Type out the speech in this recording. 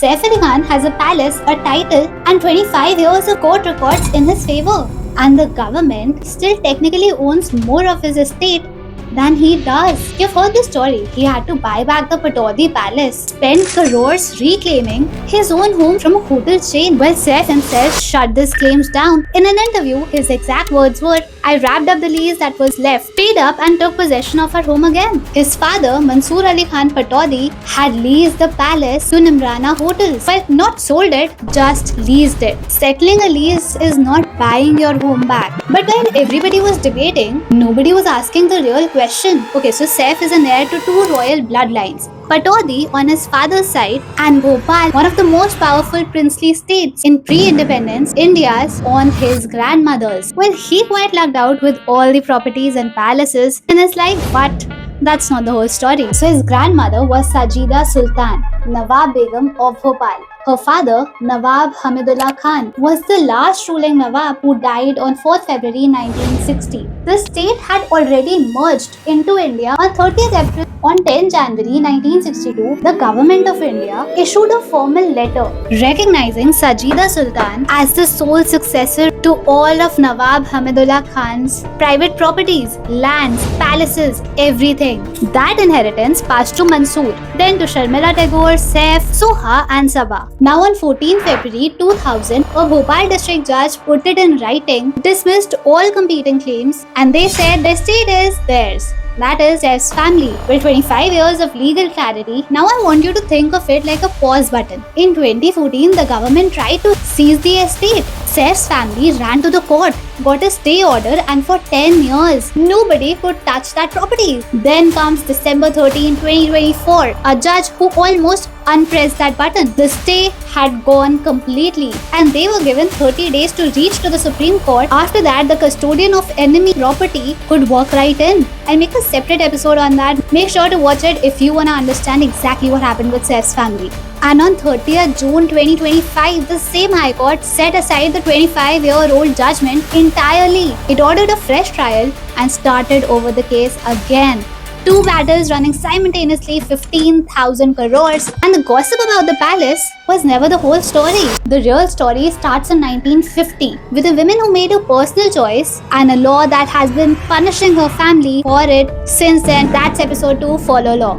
Saif Ali Khan has a palace, a title, and 25 years of court records in his favor. And the government still technically owns more of his estate than he does. You've heard the story. He had to buy back the Pataudi palace, spend crores reclaiming his own home from a hotel chain. Well, Saif himself shut these claims down. In an interview, his exact words were, "I wrapped up the lease that was left, paid up and took possession of our home again." His father, Mansoor Ali Khan Pataudi, had leased the palace to Nimrana Hotels. Well, not sold it, just leased it. Settling a lease is not buying your home back. But while everybody was debating, nobody was asking the real question. Okay, so Saif is an heir to two royal bloodlines. Pataudi on his father's side and Bhopal, one of the most powerful princely states in pre-independence India's, on his grandmother's. Well, he quite lucked out with all the properties and palaces in his life, but that's not the whole story. So his grandmother was Sajida Sultan, Nawab Begum of Bhopal. Her father, Nawab Hamidullah Khan, was the last ruling Nawab who died on 4th February 1960. The state had already merged into India on 30th April. On 10 January 1962, the government of India issued a formal letter recognizing Sajida Sultan as the sole successor to all of Nawab Hamidullah Khan's private properties, lands, palaces, everything. That inheritance passed to Mansoor, then to Sharmila Tagore, Saif, Soha and Sabah. Now on 14 February 2000, a Bhopal district judge put it in writing, dismissed all competing claims, and they said the estate is theirs. That is Saif's family. With 25 years of legal clarity, now I want you to think of it like a pause button. In 2014, the government tried to seize the estate. Saif's family ran to the court, got a stay order, and for 10 years, nobody could touch that property. Then comes December 13, 2024, a judge who almost unpressed that button. The stay had gone completely, and they were given 30 days to reach to the Supreme Court. After that, the custodian of enemy property could walk right in. I'll make a separate episode on that. Make sure to watch it if you want to understand exactly what happened with Saif's family. And on 30th June 2025, the same High Court set aside the 25-year-old judgment entirely. It ordered a fresh trial and started over the case again. Two battles running simultaneously, 15,000 crores. And the gossip about the palace was never the whole story. The real story starts in 1950 with a woman who made a personal choice and a law that has been punishing her family for it since then. That's episode 2. Follow law.